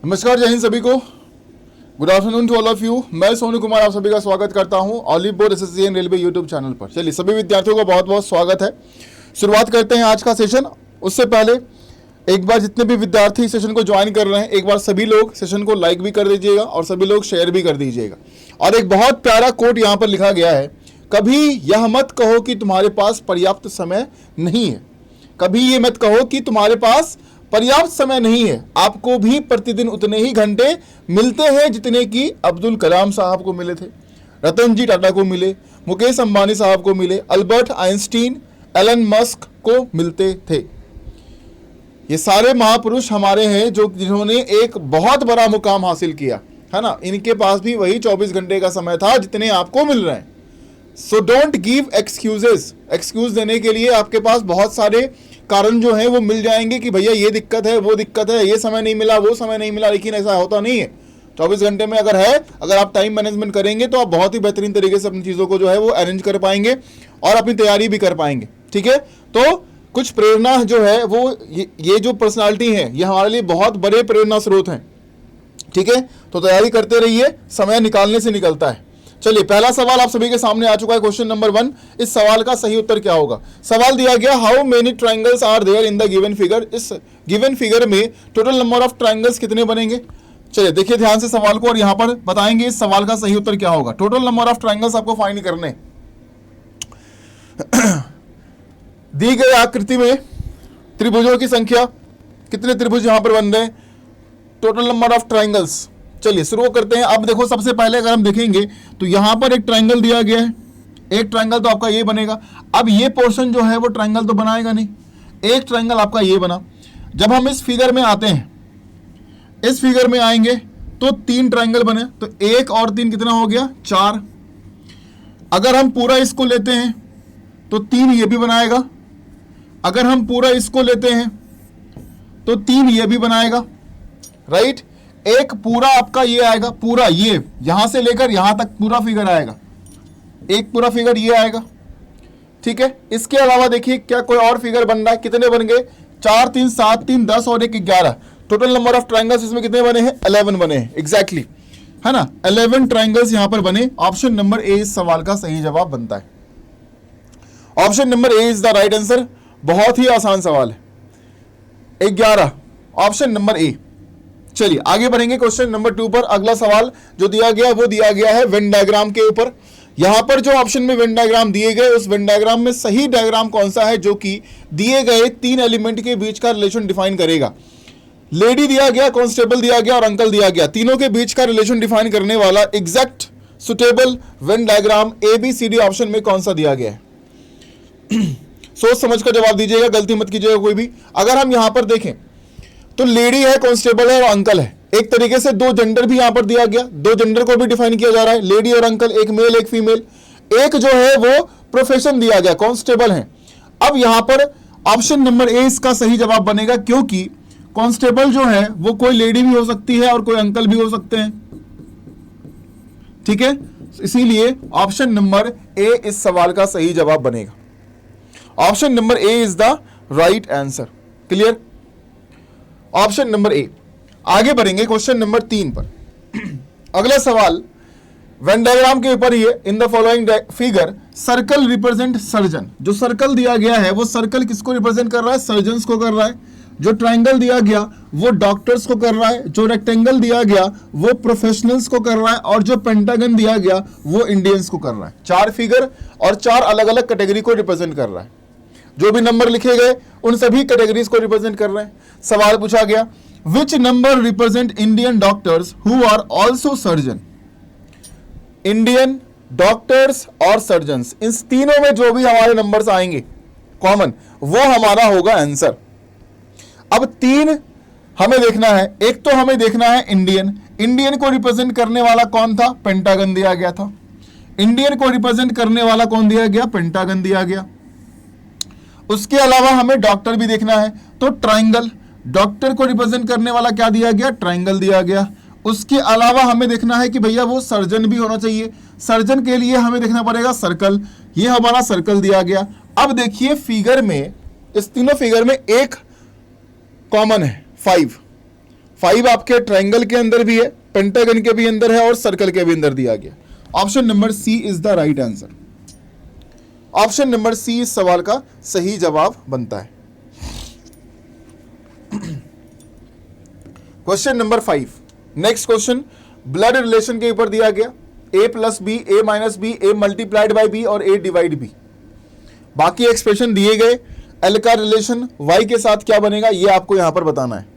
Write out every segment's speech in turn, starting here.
नमस्कार, जय हिंद सभी को। Good afternoon to all of you. मैं सोनू कुमार आप सभी का स्वागत करता हूं Oliveboard SSC and railway YouTube channel पर। चलिए, सभी विद्यार्थियों का बहुत बहुत स्वागत है। शुरुआत करते हैं आज का सेशन। उससे पहले एक बार जितने भी विद्यार्थी सेशन को ज्वाइन कर रहे हैं, एक बार सभी लोग सेशन को लाइक भी कर दीजिएगा और सभी लोग शेयर भी कर दीजिएगा। और एक बहुत प्यारा कोट यहाँ पर लिखा गया है, कभी यह मत कहो कि तुम्हारे पास पर्याप्त समय नहीं है। कभी ये मत कहो कि तुम्हारे पास पर्याप्त समय नहीं है। आपको भी प्रतिदिन उतने ही घंटे मिलते हैं जितने कि अब्दुल कलाम साहब को मिले थे, रतन जी टाटा को मिले, मुकेश अंबानी साहब को मिले, अल्बर्ट आइंस्टीन, एलन मस्क को मिलते थे। ये सारे महापुरुष हमारे हैं जो जिन्होंने एक बहुत बड़ा मुकाम हासिल किया है ना। इनके पास भी वही 24 घंटे का समय था जितने आपको मिल रहे हैं। So don't give excuses. Excuse देने के लिए आपके पास बहुत सारे कारण जो है वो मिल जाएंगे कि भैया ये दिक्कत है, वो दिक्कत है, ये समय नहीं मिला, वो समय नहीं मिला। लेकिन ऐसा होता नहीं है। 24 घंटे में अगर आप टाइम मैनेजमेंट करेंगे तो आप बहुत ही बेहतरीन तरीके से अपनी चीज़ों को जो है वो अरेंज कर पाएंगे और अपनी तैयारी भी कर पाएंगे। ठीक है, तो कुछ प्रेरणा जो है वो ये जो पर्सनालिटी है ये हमारे लिए बहुत बड़े प्रेरणा स्रोत हैं। ठीक है, तो तैयारी करते रहिए, समय निकालने से निकलता है। चलिए, पहला सवाल आप सभी के सामने आ चुका है। क्वेश्चन नंबर 1, इस सवाल का सही उत्तर क्या होगा। सवाल दिया गया, how many triangles are there in the given figure. इस गिवन फिगर में टोटल नंबर ऑफ ट्रायंगल्स कितने बनेंगे। चलिए देखिए ध्यान से सवाल को और यहां पर बताएंगे इस सवाल का सही उत्तर क्या होगा। टोटल नंबर ऑफ ट्रायंगल्स आपको फाइंड करने दी गई आकृति में त्रिभुजों की संख्या, कितने त्रिभुज यहां पर बन रहे हैं, टोटल नंबर ऑफ ट्रायंगल्स। चलिए शुरू करते हैं। अब देखो, सबसे पहले अगर हम देखेंगे तो यहां पर एक ट्रायंगल दिया गया है। एक ट्रायंगल तो आपका ये बनेगा। अब ये पोर्शन जो है वो ट्रायंगल तो बनाएगा नहीं। एक ट्रायंगल आपका ये बना। जब हम इस फिगर में आते हैं, इस फिगर में आएंगे तो 3 ट्रायंगल बने। तो 1 और 3 कितना हो गया, 4। अगर हम पूरा इसको लेते हैं तो 3 ये भी बनाएगा। अगर हम पूरा इसको लेते हैं तो 3 ये भी बनाएगा। राइट, एक पूरा आपका ये आएगा, पूरा ये यहां से लेकर यहां तक पूरा फिगर आएगा। एक पूरा फिगर ये आएगा। ठीक है, इसके अलावा देखिए क्या कोई और फिगर बन रहा है। कितने बन गए, 4 3 7 3 10 और 1 11। टोटल नंबर ऑफ ट्रायंगल्स इसमें कितने बने हैं, 11 बने हैं। एग्जैक्टली, है ना, 11 ट्रायंगल्स यहां पर बने। ऑप्शन नंबर ए इस सवाल का सही जवाब बनता है। Option number A is the right answer. बहुत ही आसान सवाल है। 11, ऑप्शन नंबर ए। चलिए आगे बढ़ेंगे क्वेश्चन नंबर 2 पर। अगला सवाल जो दिया गया वो दिया गया है वेन डायग्राम के ऊपर। यहां पर जो ऑप्शन में वेन डायग्राम दिए गए, उस वेन डायग्राम में सही डायग्राम कौन सा है जो कि दिए गए 3 एलिमेंट के बीच का रिलेशन डिफाइन करेगा। लेडी दिया गया, कांस्टेबल दिया गया और अंकल दिया गया। तीनों के बीच का रिलेशन डिफाइन करने वाला exact suitable Venn diagram ABCD option में कौन सा दिया गया है। सोच समझ कर जवाब दीजिएगा, गलती मत कीजिएगा कोई भी। अगर हम यहां पर देखें तो लेडी है, कांस्टेबल है और अंकल है। एक तरीके से 2 जेंडर भी यहां पर दिया गया, 2 जेंडर को भी डिफाइन किया जा रहा है, लेडी और अंकल, एक मेल एक फीमेल। एक जो है वो प्रोफेशन दिया गया, कांस्टेबल है। अब यहां पर ऑप्शन नंबर ए इसका सही जवाब बनेगा, क्योंकि कांस्टेबल जो है वो कोई लेडी भी हो सकती है और कोई अंकल भी हो सकते हैं। ठीक है, इसीलिए ऑप्शन नंबर ए इस सवाल का सही जवाब बनेगा। Option number A is the right answer. Clear, option number ए। आगे बढ़ेंगे क्वेश्चन नंबर 3 पर। अगला सवाल वेन डायग्राम के ऊपर ही है। In the following figure circle represent surgeon. जो सर्कल दिया गया है वो सर्कल किसको रिप्रेजेंट कर रहा है, सर्जन्स को कर रहा है। जो ट्रायंगल दिया गया वो डॉक्टर्स को कर रहा है। जो रेक्टेंगल दिया गया वो प्रोफेशनल्स को कर रहा है और जो पेंटागन दिया गया वो इंडियंस को कर रहा है। 4 फिगर और 4 अलग अलग कैटेगरी को रिप्रेजेंट कर रहा है। जो भी नंबर लिखे गए उन सभी कैटेगरीज को रिप्रेजेंट कर रहे हैं। सवाल पूछा गया, which number represent Indian doctors who are also surgeon. Indian doctors और सर्जन्स, इन तीनों में जो भी हमारे नंबर्स आएंगे कॉमन, वो हमारा होगा आंसर। अब 3 हमें देखना है। एक तो हमें देखना है इंडियन। इंडियन को रिप्रेजेंट करने वाला कौन था, पेंटागन दिया गया था। इंडियन को रिप्रेजेंट करने वाला कौन दिया गया, पेंटागन दिया गया। उसके अलावा हमें डॉक्टर भी देखना है, तो ट्रायंगल, डॉक्टर को रिप्रेजेंट करने वाला क्या दिया गया, ट्रायंगल दिया गया। उसके अलावा हमें देखना है कि भैया वो सर्जन भी होना चाहिए। सर्जन के लिए हमें देखना पड़ेगा सर्कल, ये हमारा सर्कल दिया गया। अब देखिए फिगर में, इस तीनों फिगर में एक कॉमन है, 5। 5 आपके ट्राइंगल के अंदर भी है, पेंटागन के भी अंदर है और सर्कल के भी अंदर दिया गया। Option number C is the right answer. Option number C इस सवाल का सही जवाब बनता है। Question number 5, next question blood relation के ऊपर दिया गया, a plus B, a minus B, a multiplied by B और a डिवाइड बी। बाकी एक्सप्रेशन दिए गए, L का रिलेशन y के साथ क्या बनेगा ये आपको यहां पर बताना है।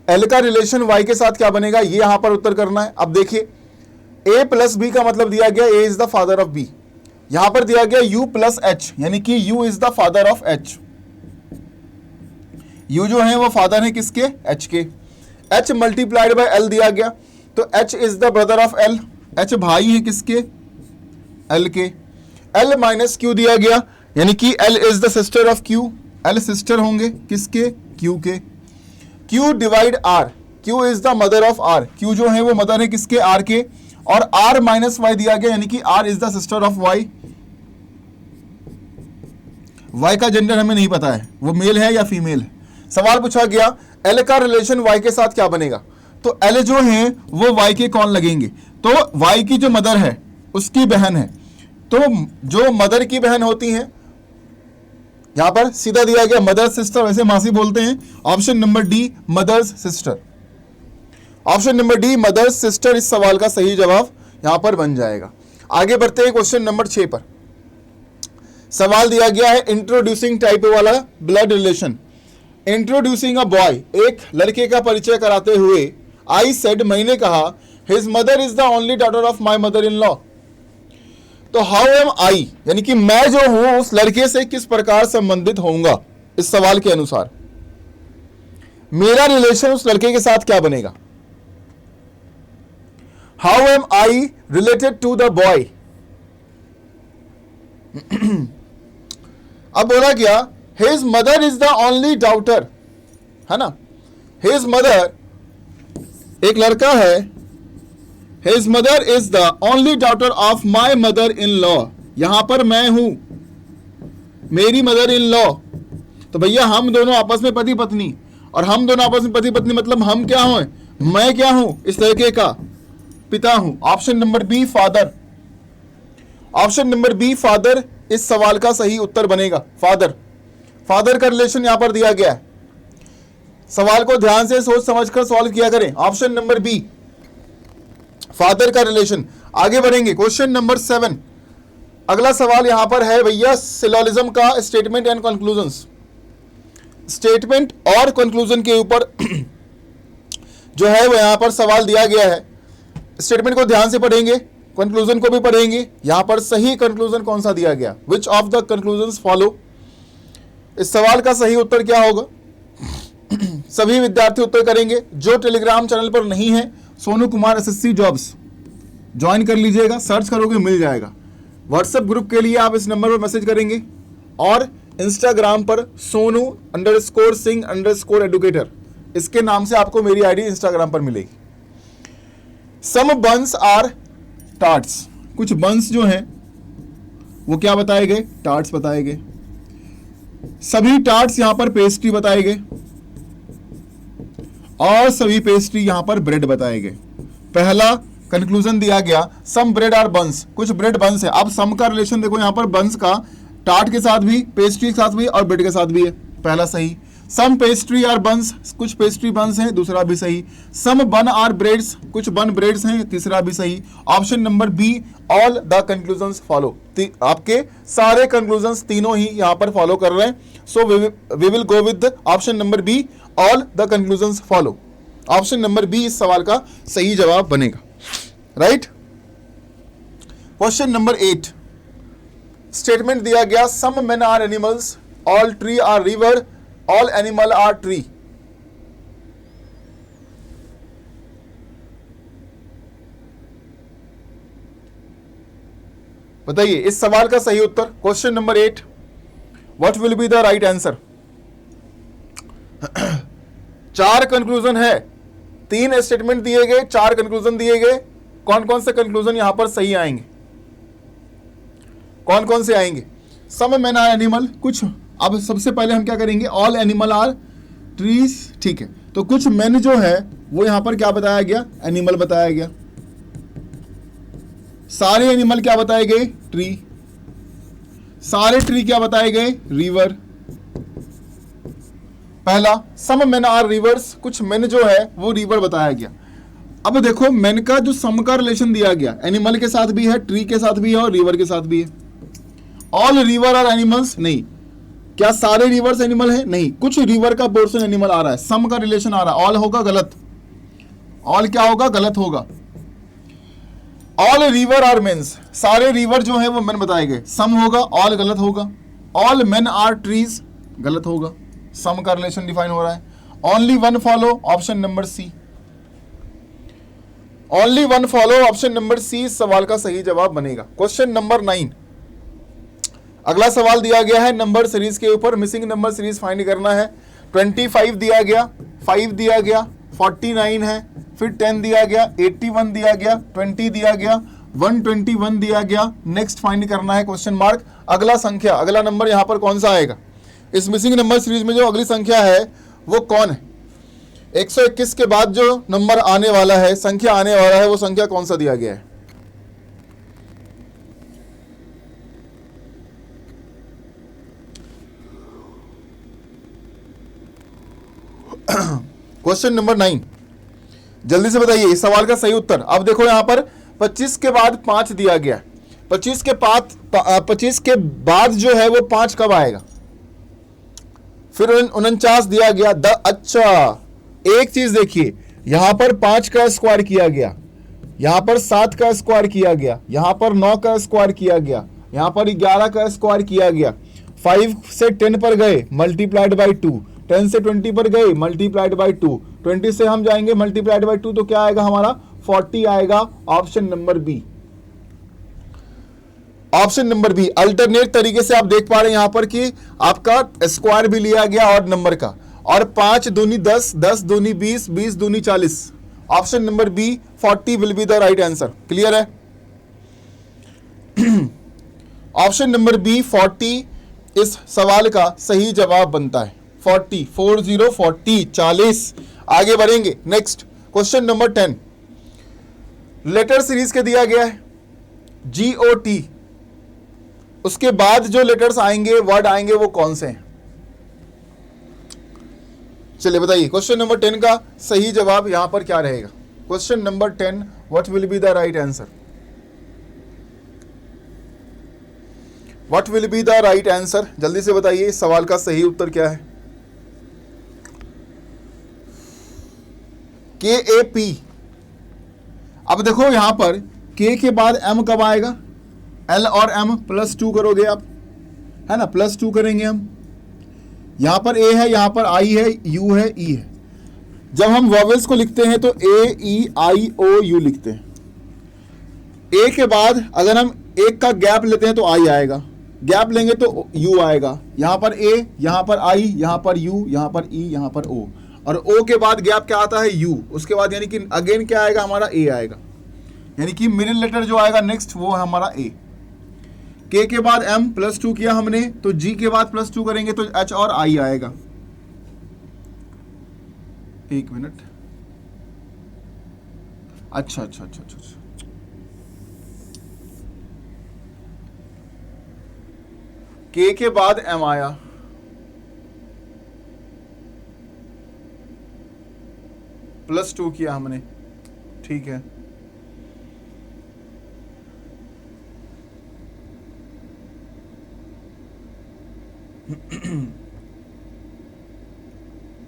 L का रिलेशन y के साथ क्या बनेगा ये यहां पर उत्तर करना है। अब देखिए a प्लस बी का मतलब दिया गया a is the father of b, यहां पर दिया गया u प्लस h, यानी कि u is the father of h। u जो है वो फादर है किसके, h के। h मल्टीप्लाइड बाय l दिया गया, तो h is the brother of l, h भाई है किसके, l के। l माइनस q दिया गया, यानी कि l is the sister of q, l sister होंगे किसके, q के। q divide r, q is the mother of r, q जो है वो मदर है किसके, r के। और r माइनस y दिया गया, यानी कि r is the sister of y। y का जेंडर हमें नहीं पता है, वो मेल है या फीमेल है। सवाल पूछा गया L का रिलेशन y के साथ क्या बनेगा, तो L जो है वो y के कौन लगेंगे, तो y की जो मदर है उसकी बहन है, तो जो मदर की बहन होती है यहां पर सीधा दिया गया मदर सिस्टर, वैसे मासी बोलते हैं। Option number D mother's sister, option number D mother's sister इस सवाल का सही जवाब यहां पर बन जाएगा। आगे बढ़ते हैं क्वेश्चन नंबर 6 पर। सवाल दिया गया है इंट्रोड्यूसिंग टाइप वाला blood relation. Introducing a boy, एक लड़के का परिचय कराते हुए आई सेड, मैंने कहा his mother is the only daughter of my mother in law. तो हाउ एम आई, यानी कि मैं जो हूं उस लड़के से किस प्रकार संबंधित होऊंगा, इस सवाल के अनुसार मेरा रिलेशन उस लड़के के साथ क्या बनेगा। How am I related to the boy. अब बोला गया his mother is the only daughter, है ना, हिज मदर एक लड़का है, his mother is the only daughter of my mother in law. यहां पर मैं हूं, मेरी मदर इन लॉ, तो भैया हम दोनों आपस में पति पत्नी, और हम दोनों आपस में पति पत्नी मतलब हम क्या हूं, मैं क्या हूं, इस लड़के का पिता हूं। Option number B father, option number B father इस सवाल का सही उत्तर बनेगा। फादर, फादर का रिलेशन यहां पर दिया गया है। सवाल को ध्यान से सोच समझकर सॉल्व किया करें। ऑप्शन नंबर बी फादर का रिलेशन। आगे बढ़ेंगे क्वेश्चन नंबर 7। अगला सवाल यहां पर है भैया सिलोजिज्म का स्टेटमेंट एंड कंक्लूजन्स। स्टेटमेंट और कंक्लूजन के ऊपर जो है वो यहां पर सवाल दिया गया है। स्टेटमेंट को ध्यान से पढ़ेंगे, कंक्लूजन को भी पढ़ेंगे। यहां पर सही कंक्लूजन कौन सा दिया गया, which of the conclusions follow. इस सवाल का सही उत्तर क्या होगा, सभी विद्यार्थी उत्तर करेंगे। जो टेलीग्राम चैनल पर नहीं है, Sonu Kumar SSC jobs join कर लीजिएगा, सर्च करोगे मिल जाएगा। व्हाट्सएप ग्रुप के लिए आप इस नंबर पर मैसेज करेंगे, और इंस्टाग्राम पर सोनू_सिंह_एडुकेटर इसके नाम से आपको मेरी आईडी इंस्टाग्राम पर मिलेगी। सम बंस आर टार्ट्स, कुछ बंस जो हैं वो क्या बताए गए, टार्ट्स बताए गए। सभी टार्ट्स यहां पर पेस्ट्री बताए गए, और सभी पेस्ट्री यहां पर ब्रेड बताए गए। पहला कंक्लूजन दिया गया सम ब्रेड आर बंस, कुछ ब्रेड बंस है। अब सम का रिलेशन देखो यहां पर बंस का टार्ट के साथ भी, पेस्ट्री के साथ भी और ब्रेड के साथ भी है, पहला सही। सम पेस्ट्री आर बंस, कुछ पेस्ट्री बंस हैं, दूसरा भी सही। सम बन आर ब्रेड्स, कुछ बन ब्रेड्स हैं, तीसरा भी सही। Option number B all the conclusions follow, आपके सारे कंक्लूजन्स तीनों ही यहां पर फॉलो कर रहे हैं। So we will go with option number B all the conclusions follow. Option number B इस सवाल का सही जवाब बनेगा, राइट। क्वेश्चन नंबर 8, स्टेटमेंट दिया गया some men are animals, all tree are river, all animal are tree. बताइए इस सवाल का सही उत्तर। Question number 8, what will be the right answer. 4 conclusion है, 3 स्टेटमेंट दिए गए, 4 कंक्लूजन दिए गए। कौन कौन से कंक्लूजन यहां पर सही आएंगे, कौन कौन से आएंगे। सम मेन आर एनिमल, कुछ अब सबसे पहले हम क्या करेंगे, ऑल एनिमल आर ट्रीज, ठीक है। तो कुछ मेन जो है वो यहां पर क्या बताया गया, एनिमल बताया गया। सारे एनिमल क्या बताए गए, ट्री। सारे ट्री क्या बताए गए, रिवर। पहला सम मेन आर रिवर्स, कुछ मेन जो है वो रिवर बताया गया। अब देखो मेन का जो सम का रिलेशन दिया गया, एनिमल के साथ भी है, ट्री के साथ भी है और रिवर के साथ भी है। ऑल रिवर आर एनिमल्स, नहीं। क्या सारे रिवर्स एनिमल है, नहीं। कुछ रिवर का पोर्शन एनिमल आ रहा है, सम का रिलेशन आ रहा है। ऑल होगा गलत, ऑल क्या होगा, गलत होगा। ऑल रिवर आर मेन्स, सारे रिवर जो है वो मेन बताए गए, सम होगा, ऑल गलत होगा। ऑल मेन आर ट्रीज, गलत होगा, सम का रिलेशन डिफाइन हो रहा है। Only one follow, option number C. Only one follow, option number C इस सवाल का सही जवाब बनेगा। क्वेश्चन नंबर 9, अगला सवाल दिया गया है नंबर सीरीज के ऊपर, मिसिंग नंबर सीरीज फाइंड करना है। 25 दिया गया, 5 दिया गया, 49 है, फिर 10 दिया गया, 81 दिया गया, 20 दिया गया, 121 दिया गया। नेक्स्ट फाइंड करना है, क्वेश्चन मार्क। अगला संख्या, अगला नंबर यहां पर कौन सा आएगा इस मिसिंग नंबर सीरीज में, जो अगली संख्या है वो कौन है। 121 के बाद जो नंबर आने वाला है, संख्या आने वाला है, वो संख्या कौन सा दिया गया है। क्वेश्चन नंबर 9, जल्दी से बताइए इस सवाल का सही उत्तर। अब देखो यहां पर 25 के बाद 5 दिया गया, 25 के बाद जो है वो 5 कब आएगा। फिर 49 दिया गया, अच्छा एक चीज देखिए, यहां पर 5 का स्क्वायर किया गया, यहां पर 7 का स्क्वायर किया गया, यहां पर 9 का स्क्वायर किया गया, यहां पर 11 का स्क्वायर किया गया। 5 से 10 पर गए, मल्टीप्लाइड बाई 2, 10 से 20 पर गए, मल्टीप्लाइड बाई 2, 20 से हम जाएंगे मल्टीप्लाइड बाई 2, तो क्या आएगा हमारा 40 आएगा। Option number B, option number B. Alternate तरीके से आप देख पा रहे हैं यहां पर कि आपका स्क्वायर भी लिया गया और नंबर का, और 5 दूनी 10, 10 दूनी 20, 20 दूनी 40। Option number B 40 will be the right answer. Clear है, ऑप्शन नंबर बी 40 इस सवाल का सही जवाब बनता है। 40 40। आगे बढ़ेंगे, next question number 10, letter series के दिया गया है GOT, उसके बाद जो लेटर्स आएंगे, वर्ड आएंगे, वो कौन से हैं। चलिए बताइए, क्वेश्चन नंबर 10 का सही जवाब यहां पर क्या रहेगा। Question number 10, what will be the right answer, what will be the right answer, जल्दी से बताइए इस सवाल का सही उत्तर क्या है। KAP। अब देखो यहां पर K के बाद M कब आएगा, L और M +2 करोगे आप, है ना, +2 करेंगे हम। यहां पर A है, यहां पर I है, U है, E है। जब हम वॉवेल्स को लिखते हैं तो AEIOU लिखते हैं। A के बाद अगर हम एक का गैप लेते हैं तो I आएगा, गैप लेंगे तो U आएगा। यहां पर A, यहां पर I, यहां पर U, यहां पर E, यहां पर O, और O के बाद गैप क्या आता है, U। उसके बाद यानी कि अगेन क्या आएगा हमारा, A आएगा, यानी कि मिडिल लेटर जो आएगा नेक्स्ट वो है हमारा A। K के बाद M +2 किया हमने, तो G के बाद +2 करेंगे तो H और I आएगा। एक मिनट, अच्छा। K के बाद M आया, +2 किया हमने, ठीक है।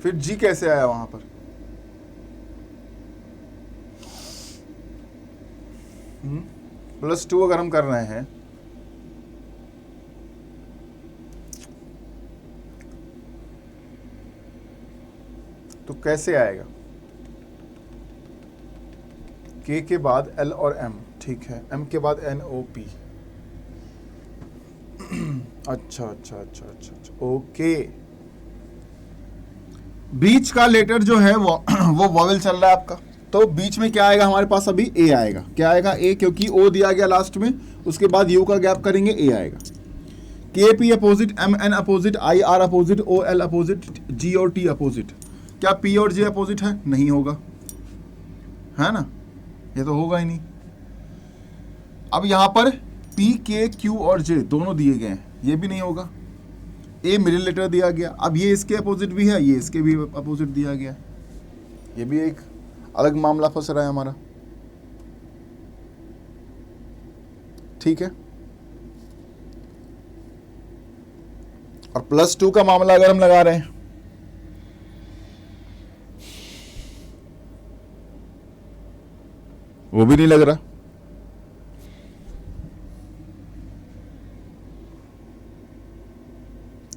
फिर G कैसे आया वहां पर, +2 अगर हम कर रहे हैं तो कैसे आएगा। K के बाद L और M, ठीक है, M के बाद NOP। अच्छा, ओके। बीच का लेटर जो है वो वॉवेल चल रहा है आपका, तो बीच में क्या आएगा हमारे पास, अभी A आएगा। क्या आएगा, A, क्योंकि O दिया गया लास्ट में, उसके बाद U का गैप करेंगे, A आएगा। K P opposite, M N opposite, I R opposite, O L opposite, G और टी अपोजिट। क्या पी और जे अपोजिट है? नहीं होगा, है ना, ये तो होगा ही नहीं। अब यहां पर पी के क्यू और जे दोनों दिए गए हैं, ये भी नहीं होगा। ए मिडिल लेटर दिया गया, अब ये इसके अपोजिट भी है, ये इसके भी अपोजिट दिया गया, ये भी एक अलग मामला फंस रहा है हमारा। ठीक है, और +2 का मामला अगर हम लगा रहे हैं, वो भी नहीं लग रहा।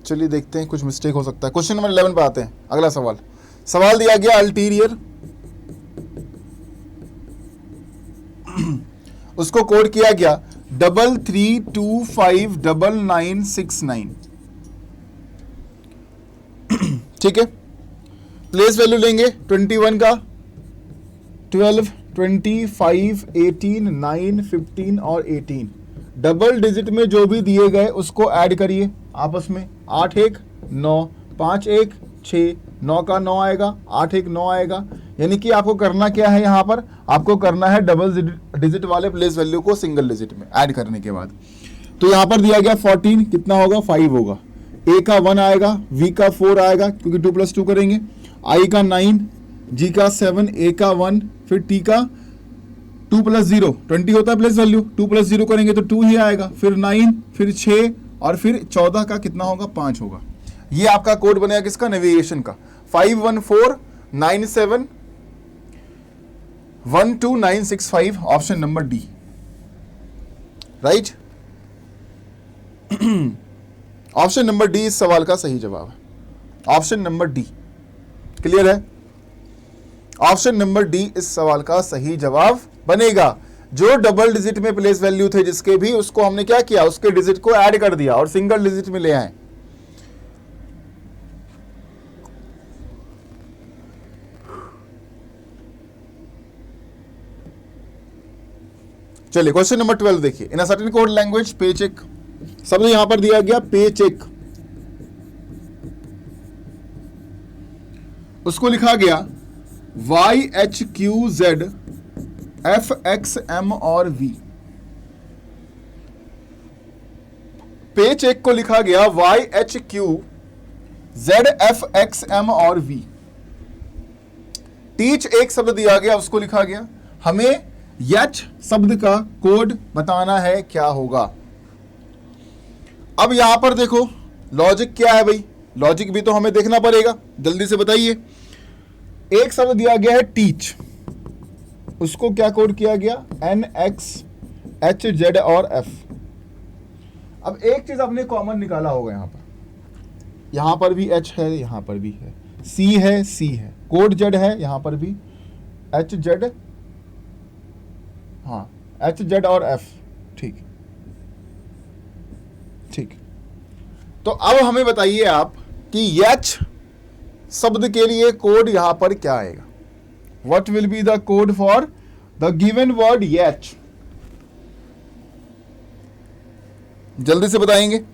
चलिए देखते हैं, कुछ मिस्टेक हो सकता है। क्वेश्चन नंबर 11 पे आते हैं। अगला सवाल, सवाल दिया गया अल्टीरियर, उसको कोड किया गया 33259969। ठीक है, प्लेस वैल्यू लेंगे 21 का, 12, 25, 18, 9, 15 और 18। डबल डिजिट में जो भी दिए गए उसको ऐड करिए आपस में। 8 1 9, 5 1 6, 9 का 9 आएगा, 8 1 9 आएगा। यानी कि आपको करना क्या है, यहाँ पर आपको करना है डबल डिजिट वाले प्लेस वैल्यू को सिंगल डिजिट में ऐड करने के बाद। तो यहाँ पर दिया गया 14, कितना होगा? 5 होगा। ए का 1 आएगा, वी का 4 आएगा क्योंकि 2 + 2 करेंगे, आई का 9, जी का 7, ए का 1, फिर टी का 2 + 0 20 होता है प्लेस वैल्यू, 2 + 0 करेंगे तो 2 ही आएगा, फिर 9, फिर 6 और फिर 14 का कितना होगा? 5 होगा। ये आपका कोड बनेगा किसका? नेविगेशन का। 5149712965, option number D, right. Option number D इस सवाल का सही जवाब है। ऑप्शन नंबर डी क्लियर है? ऑप्शन नंबर डी इस सवाल का सही जवाब बनेगा। जो डबल डिजिट में प्लेस वैल्यू थे जिसके भी, उसको हमने क्या किया? उसके डिजिट को ऐड कर दिया और सिंगल डिजिट में ले आए। चलिए क्वेश्चन नंबर 12 देखिए। इन अ सर्टेन कोड लैंग्वेज पे चेक, शब्द यहां पर दिया गया पे चेक, उसको लिखा गया YHQZ FXM और V। पे चेक को लिखा गया YHQZ FXM और V। टीच एक शब्द दिया गया, उसको लिखा गया, हमें यच शब्द का कोड बताना है, क्या होगा। अब यहां पर देखो लॉजिक क्या है भाई, लॉजिक भी तो हमें देखना पड़ेगा, जल्दी से बताइए। एक शब्द दिया गया है टीच, उसको क्या कोड किया गया? NXHZ और F। अब एक चीज आपने कॉमन निकाला होगा, यहां पर भी H है, यहां पर भी है, C है, C है, कोड Z है, यहां पर भी HZ, हाँ HZ और F। ठीक ठीक, तो अब हमें बताइए आप कि यच शब्द के लिए कोड यहां पर क्या आएगा? What will be the code for the given word yet? जल्दी से बताएंगे।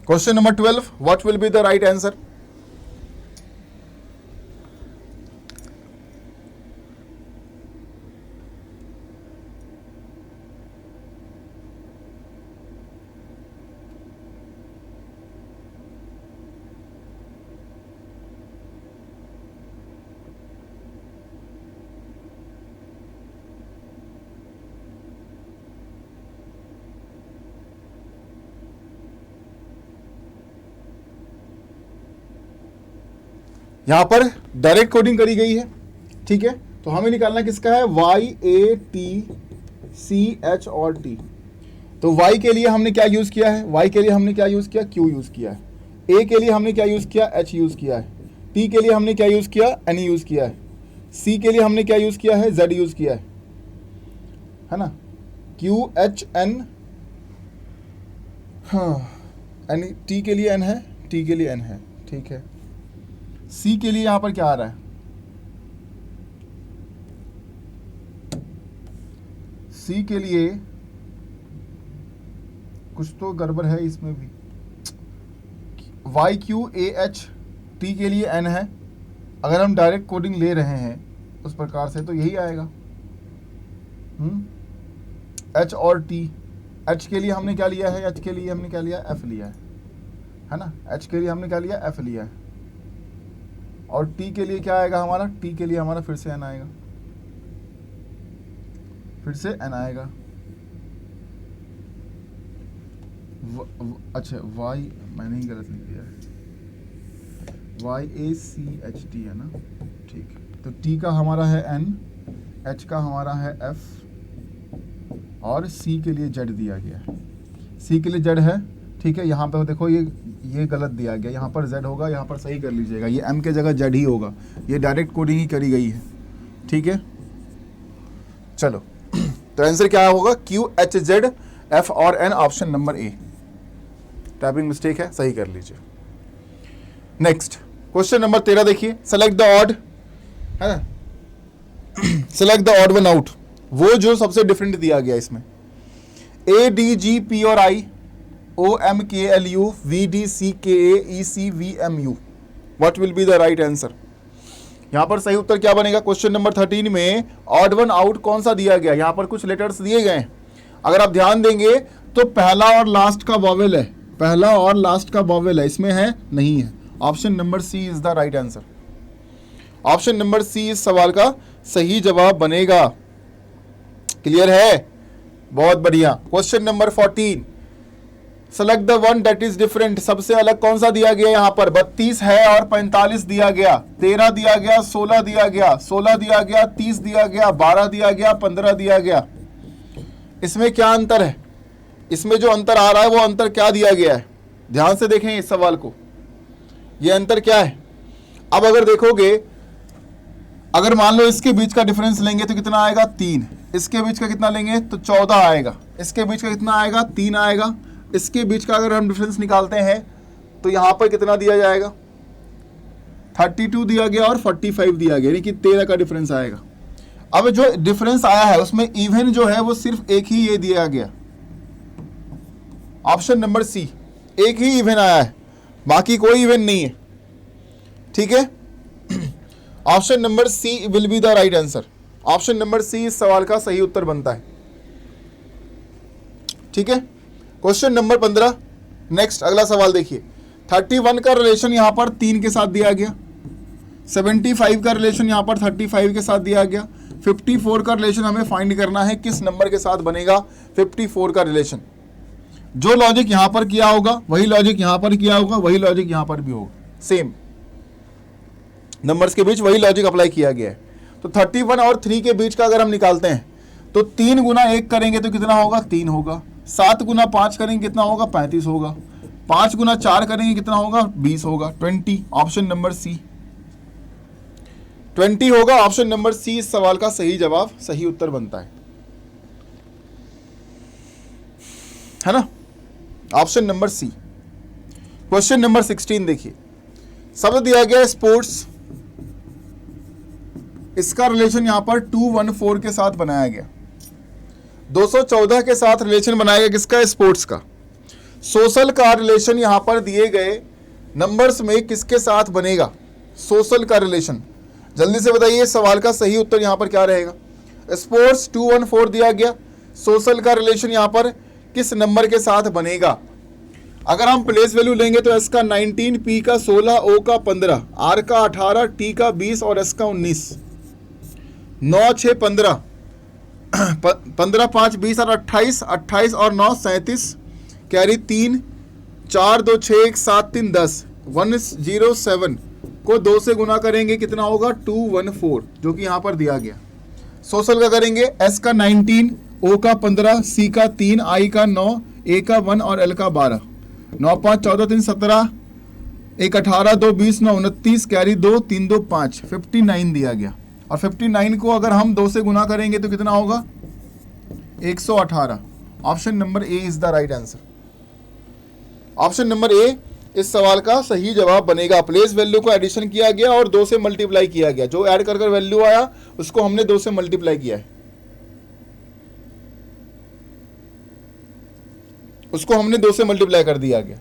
Question number 12, what will be the right answer? यहां पर डायरेक्ट कोडिंग करी गई है, ठीक है। तो हमें निकालना किसका है? YATCH और T। तो Y के लिए हमने क्या यूज किया है? Y के लिए हमने क्या यूज किया? Q यूज किया है। A के लिए हमने क्या यूज किया? H यूज किया है। टी के लिए हमने क्या यूज किया, एन यूज किया है। सी के लिए हमने क्या यूज किया है, जेड यूज किया है ना। क्यू एच एन, हाँ एन, टी के लिए एन है, टी के लिए एन है, ठीक है। सी के लिए यहां पर क्या आ रहा है, सी के लिए कुछ तो गड़बड़ है इसमें भी। Y Q A H, T के लिए एन है। अगर हम डायरेक्ट कोडिंग ले रहे हैं उस प्रकार से तो यही आएगा। एच और टी, एच के लिए हमने क्या लिया है, एच के लिए हमने क्या लिया, एफ लिया है ना। एच के लिए हमने क्या लिया, एफ लिया है। और टी के लिए क्या आएगा हमारा, टी के लिए हमारा फिर से एन आएगा, फिर से एन आएगा। अच्छा वाई मैंने ही गलत लिख दिया है, वाई ए सी एच टी है ना, ठीक है। तो टी का हमारा है एन, एच का हमारा है एफ, और सी के लिए जेड दिया गया है। सी के लिए जेड है, ठीक है। यहाँ पर देखो ये गलत दिया गया, यहाँ पर जेड होगा, यहाँ पर सही कर लीजिएगा, ये एम के जगह जेड ही होगा, ये डायरेक्ट कोडिंग ही करी गई है, ठीक है। चलो तो आंसर क्या होगा, क्यू एच जेड एफ और N, option number A. Typing mistake है, सही कर लीजिए। नेक्स्ट क्वेश्चन नंबर 13 देखिए, सेलेक्ट द ऑड, है ना, select the odd one out, वो जो सबसे डिफरेंट दिया गया इसमें, ए डी जी पी और I, O M K L U, V D C K A, E C V M U, what will be the right answer. यहां पर सही उत्तर क्या बनेगा, क्वेश्चन नंबर 13 में ऑड वन आउट कौन सा दिया गया, यहां पर कुछ लेटर्स दिए गए हैं। अगर आप ध्यान देंगे तो पहला और लास्ट का वॉवेल है, पहला और लास्ट का वॉवेल है, इसमें है नहीं है। Option number C is the right answer. Option number C इस सवाल का सही जवाब बनेगा। क्लियर है, बहुत बढ़िया। Question number 14, select the one that is different, सबसे अलग कौन सा दिया गया यहाँ पर, 32 है और 45 दिया गया, 13 दिया गया, 16 दिया गया, 16 दिया गया, 30 दिया गया, 12 दिया गया, 15 दिया गया। इसमें क्या अंतर है, इसमें जो अंतर आ रहा है वो अंतर क्या दिया गया है, ध्यान से देखें इस सवाल को, ये अंतर क्या है। अब अगर देखोगे, अगर मान लो इसके बीच का डिफरेंस लेंगे तो कितना आएगा, 3, इसके बीच का कितना लेंगे तो 14 आएगा, इसके बीच का कितना आएगा, 3 आएगा, इसके बीच का अगर हम डिफरेंस निकालते हैं तो यहां पर कितना दिया जाएगा, 32 दिया गया और 45 दिया गया, यानी कि 13 का डिफरेंस आएगा। अब जो डिफरेंस आया है उसमें इवन जो है वो सिर्फ एक ही ये दिया गया, ऑप्शन नंबर सी, एक ही इवन आया है, बाकी कोई इवन नहीं है, ठीक है। Option number C will be the right answer. Option number C इस सवाल का सही उत्तर बनता है, ठीक है। क्वेश्चन नंबर 15, नेक्स्ट अगला सवाल देखिए, 31 का रिलेशन यहां पर 3 के साथ दिया गया, 75 का रिलेशन यहां पर 35 के साथ दिया गया, 54 का रिलेशन हमें फाइंड करना है, किस नंबर के साथ बनेगा 54 का रिलेशन। जो लॉजिक यहां पर किया होगा वही लॉजिक यहां पर किया होगा, वही लॉजिक यहां पर भी होगा, सेम नंबर्स के बीच वही लॉजिक अप्लाई किया गया है। तो 31 और 3 के बीच का अगर हम निकालते हैं तो 3 गुना 1 करेंगे तो कितना होगा, 3 होगा, 7 गुना 5 करेंगे कितना होगा, 35 होगा, 5 गुना 4 करेंगे कितना होगा, 20 होगा, 20। ऑप्शन नंबर सी 20 होगा, ऑप्शन नंबर सी इस सवाल का सही जवाब, सही उत्तर बनता है ना, option number C. Question number 16 देखिए, शब्द दिया गया स्पोर्ट्स, इसका रिलेशन यहां पर 214 के साथ बनाया गया, 214 के साथ रिलेशन बनाया गया किसका, स्पोर्ट्स का। सोशल का रिलेशन यहां पर दिए गए नंबर्स में किसके साथ बनेगा, सोशल का रिलेशन, जल्दी से बताइए सवाल का सही उत्तर यहां पर क्या रहेगा। स्पोर्ट्स 214 दिया गया, सोशल का रिलेशन यहां पर किस नंबर के साथ बनेगा। अगर हम प्लेस वैल्यू लेंगे तो एस का 19, पी का 16, ओ का 15, आर का 18, टी का 20 और एस का 19। 9 6 15, 15 5 20 और 28, 28 और 9 37, कैरी 3, 4 2 6 1 7 3 10, 107 को 2 से गुना करेंगे कितना होगा, 214, जो कि यहाँ पर दिया गया। सोशल का करेंगे, एस का 19, ओ का 15, सी का 3, आई का 9, ए का 1 और एल का 12। 9 5 14 3 17, एक 18, 2 20, 9 29, कैरी 2, 3 2 5, 59 दिया गया। और 59 को अगर हम 2 से गुना करेंगे तो कितना होगा? 118। Option number A is the right answer. Option number ए इस सवाल का सही जवाब बनेगा। प्लेस वैल्यू को एडिशन किया गया और 2 से मल्टीप्लाई किया गया। जो ऐड कर वैल्यू आया उसको हमने 2 से मल्टीप्लाई किया है, उसको हमने 2 से मल्टीप्लाई कर दिया गया।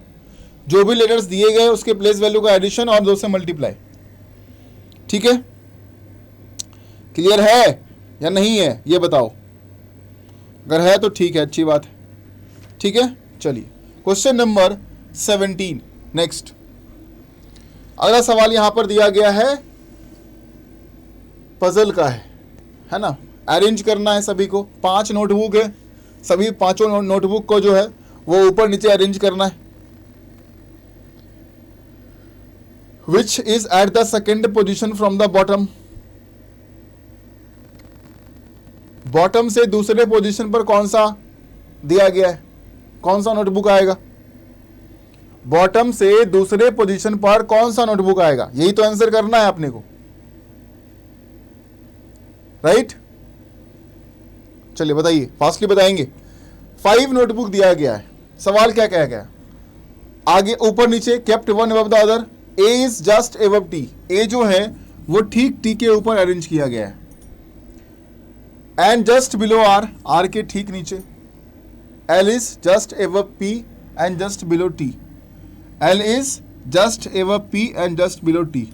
जो भी लेटर्स दिए गए उसके प्लेस वैल्यू का एडिशन और 2 से मल्टीप्लाई। ठीक है, क्लियर है या नहीं है ये बताओ। अगर है तो ठीक है, अच्छी बात है। ठीक है, चलिए क्वेश्चन नंबर 17 नेक्स्ट। अगला सवाल यहां पर दिया गया है, पजल का है ना। अरेंज करना है सभी को। 5 नोटबुक है, सभी 5 नोटबुक को जो है वो ऊपर नीचे अरेंज करना है। Which is at the second position from the bottom. Bottom से दूसरे पोजीशन पर कौन सा दिया गया है, कौन सा नोटबुक आएगा? बॉटम से दूसरे पोजीशन पर कौन सा नोटबुक आएगा, यही तो आंसर करना है अपने को, राइट? चलिए बताइए, फास्टली बताएंगे। 5 नोटबुक दिया गया है। सवाल क्या कहा गया? आगे ऊपर नीचे kept one above the other, A is just above T. A जो है वो ठीक टी के ऊपर अरेंज किया गया है। And just below R, R के ठीक नीचे। L is just above P and just below T. L is just above P and just below T.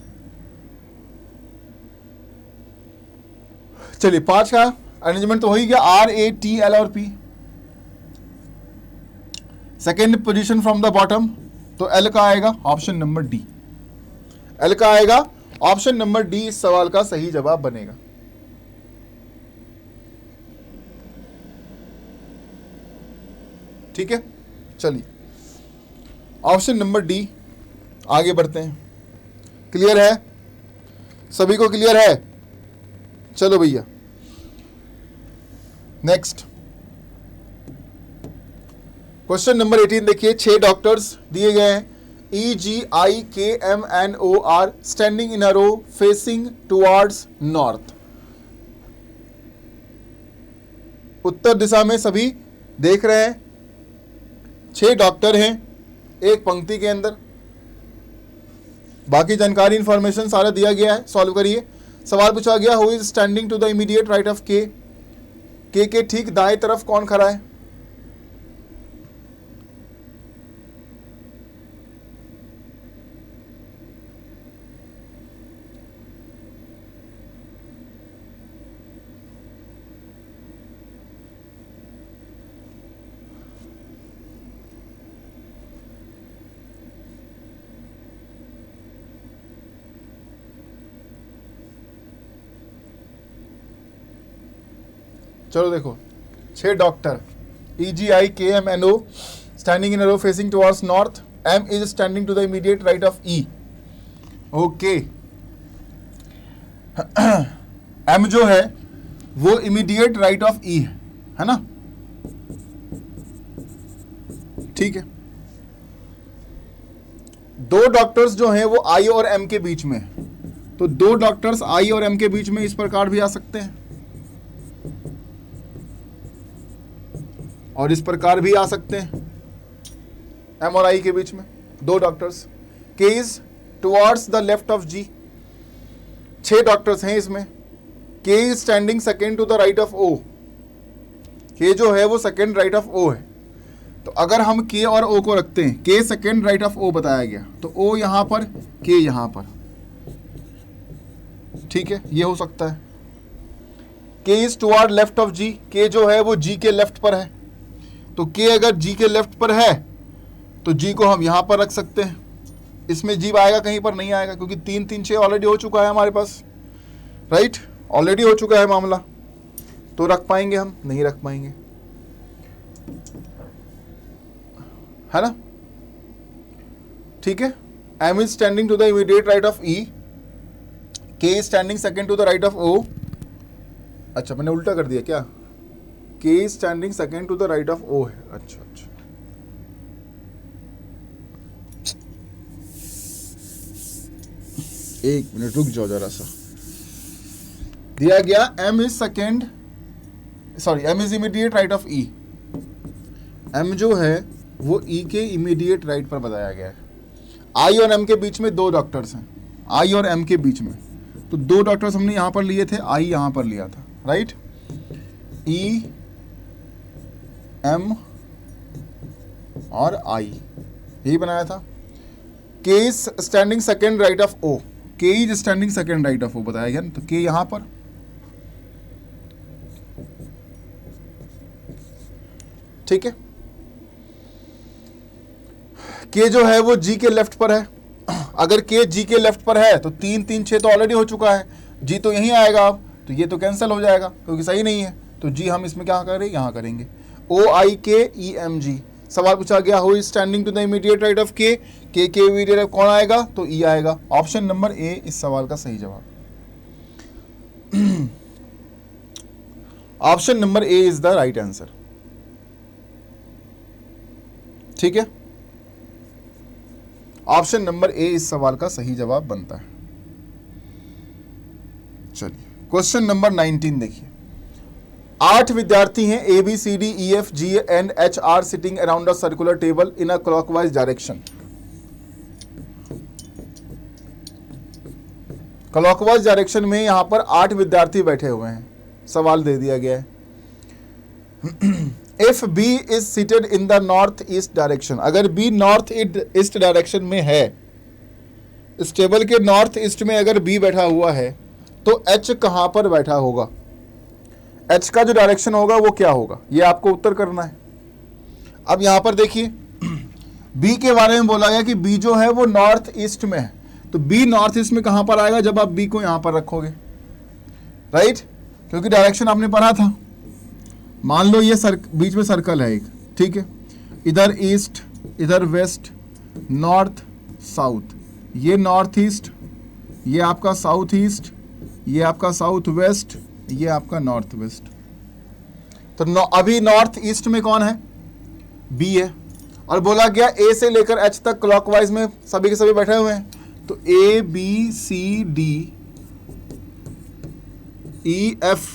चलिए 5 का अरेंजमेंट तो हो ही गया। आर ए टी एल और P. Second position from the bottom, तो एल का आएगा ऑप्शन नंबर डी। एल का आएगा ऑप्शन नंबर डी इस सवाल का सही जवाब बनेगा। ठीक है, चलिए ऑप्शन नंबर डी आगे बढ़ते हैं। क्लियर है सभी को? क्लियर है? चलो भैया नेक्स्ट क्वेश्चन नंबर 18 देखिए। 6 डॉक्टर्स दिए गए हैं। E G I K M N O R standing in a row facing towards north. उत्तर दिशा में सभी देख रहे हैं। 6 डॉक्टर हैं एक पंक्ति के अंदर। बाकी जानकारी इंफॉर्मेशन सारा दिया गया है, सॉल्व करिए। सवाल पूछा गया, who is standing to the immediate right of K. K ठीक दाएं तरफ कौन खड़ा है? चलो देखो, 6 doctor, EGIKMNO standing in a row facing towards north. M is standing to the immediate right of E। Okay, M जो है वो इमीडिएट राइट ऑफ E है ना? ठीक है। 2 डॉक्टर्स जो हैं वो I और M के बीच में, तो 2 डॉक्टर्स I और M के बीच में इस प्रकार भी आ सकते हैं और इस प्रकार भी आ सकते हैं। M और I के बीच में 2 doctors. K is towards the left of G। 6 doctors हैं इसमें। K is standing second to the right of O। K जो है वो सेकेंड राइट ऑफ O है। तो अगर हम K और O को रखते हैं, K second right of O बताया गया, तो O यहां पर, K यहां पर। ठीक है, ये हो सकता है। K is toward left of G। K जो है वो G के लेफ्ट पर है, तो K अगर G के लेफ्ट पर है तो G को हम यहां पर रख सकते हैं। इसमें G आएगा, कहीं पर नहीं आएगा, क्योंकि 3 3 6 ऑलरेडी हो चुका है हमारे पास, राइट? ऑलरेडी हो चुका है मामला, तो रख पाएंगे हम? नहीं रख पाएंगे, है ना? ठीक है। M is standing to the immediate right of E। K is standing second to the right of O। अच्छा, मैंने उल्टा कर दिया क्या? K is standing second to the right of O है। अच्छा अच्छा, एक मिनट रुक जाओ जरा सा। दिया गया m is immediate right of E। m जो है वो E के इमीडिएट राइट पर बताया गया है। I और M के बीच में 2 डॉक्टर्स हैं, I और M के बीच में, तो 2 डॉक्टर्स हमने यहाँ पर लिए थे, I यहाँ पर लिया था, राइट। E M और I यही बनाया था। K is standing second right of O, K is standing second right of O बताया गया ना, तो K यहाँ पर, ठीक है। K जो है वो G के लेफ्ट पर है। अगर K G के लेफ्ट पर है तो 3 3 6 तो ऑलरेडी हो चुका है, G तो यहीं आएगा अब, तो ये तो कैंसिल हो जाएगा क्योंकि सही नहीं है, तो G हम इसमें क्या करें, यहाँ करेंगे। O I K E M G। सवाल पूछा गया who is standing to the immediate right of K, K के इमीडिएट राइट कौन आएगा, तो E आएगा। ऑप्शन नंबर A इस सवाल का सही जवाब। Option number A is the right answer, ठीक है। ऑप्शन नंबर A इस सवाल का सही जवाब बनता है। चलिए क्वेश्चन नंबर 19 देखिए। 8 विद्यार्थी हैं A B C D E F G and H are sitting around a circular table in a clockwise direction। Clockwise direction में यहां पर 8 विद्यार्थी बैठे हुए हैं। सवाल दे दिया गया है If B is seated in the north east direction, अगर B नॉर्थ ईस्ट डायरेक्शन में है, इस टेबल के नॉर्थ ईस्ट में अगर B बैठा हुआ है तो H कहां पर बैठा होगा, H का जो डायरेक्शन होगा वो क्या होगा, ये आपको उत्तर करना है। अब यहां पर देखिए B के बारे में बोला गया कि B जो है वो नॉर्थ ईस्ट में है, तो B नॉर्थ ईस्ट में कहां पर आएगा, जब आप B को यहां पर रखोगे, राइट, क्योंकि डायरेक्शन आपने पढ़ा था। मान लो ये बीच में सर्कल है एक, ठीक है, इधर ईस्ट, इधर वेस्ट, नॉर्थ साउथ, ये नॉर्थ ईस्ट, ये आपका साउथ ईस्ट, ये आपका साउथ वेस्ट, ये आपका नॉर्थ वेस्ट। तो अभी नॉर्थ ईस्ट में कौन है, बी है, और बोला गया ए से लेकर एच तक क्लॉकवाइज में सभी के सभी बैठे हुए हैं, तो A B C D E F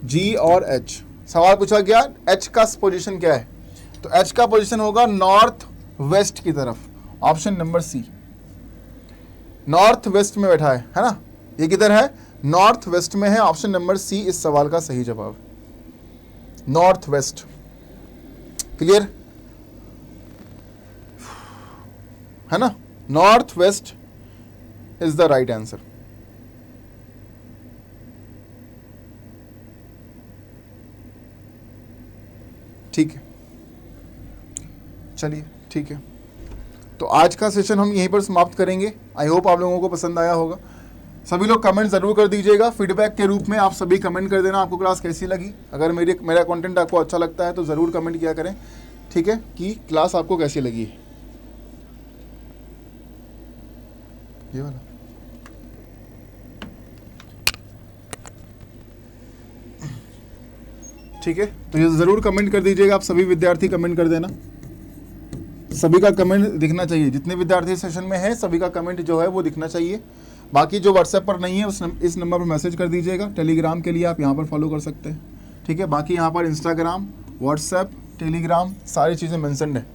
G और एच। सवाल पूछा गया एच का पोजीशन क्या है, तो एच का पोजीशन होगा नॉर्थ वेस्ट की तरफ, option number C, north west में बैठा है ना, ये किधर है, नॉर्थ वेस्ट में है, ऑप्शन नंबर सी इस सवाल का सही जवाब, नॉर्थ वेस्ट। क्लियर है ना, north west is the right answer. ठीक है, चलिए ठीक है, तो आज का सेशन हम यहीं पर समाप्त करेंगे। आई होप आप लोगों को पसंद आया होगा। सभी लोग कमेंट ज़रूर कर दीजिएगा, फीडबैक के रूप में आप सभी कमेंट कर देना आपको क्लास कैसी लगी। अगर मेरा कंटेंट आपको अच्छा लगता है तो ज़रूर कमेंट किया करें, ठीक है, कि क्लास आपको कैसी लगी। ये वाला ठीक है, तो ये ज़रूर कमेंट कर दीजिएगा, आप सभी विद्यार्थी कमेंट कर देना, सभी का कमेंट दिखना चाहिए, जितने विद्यार्थी सेशन में है सभी का कमेंट जो है वो दिखना चाहिए। बाकी जो व्हाट्सएप पर नहीं है इस नंबर पर मैसेज कर दीजिएगा। टेलीग्राम के लिए आप यहाँ पर फॉलो कर सकते हैं, ठीक है। बाकी यहाँ पर इंस्टाग्राम, व्हाट्सएप, टेलीग्राम सारी चीज़ें मेंशन्ड है,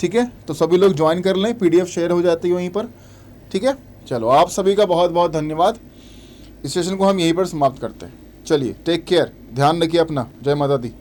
ठीक है। तो सभी लोग ज्वाइन कर लें, PDF शेयर हो जाती है वहीं पर, ठीक है। चलो आप सभी का बहुत बहुत धन्यवाद। इस सेशन को हम यहीं पर समाप्त करते हैं। चलिए टेक केयर, ध्यान रखिए अपना। जय माता दी।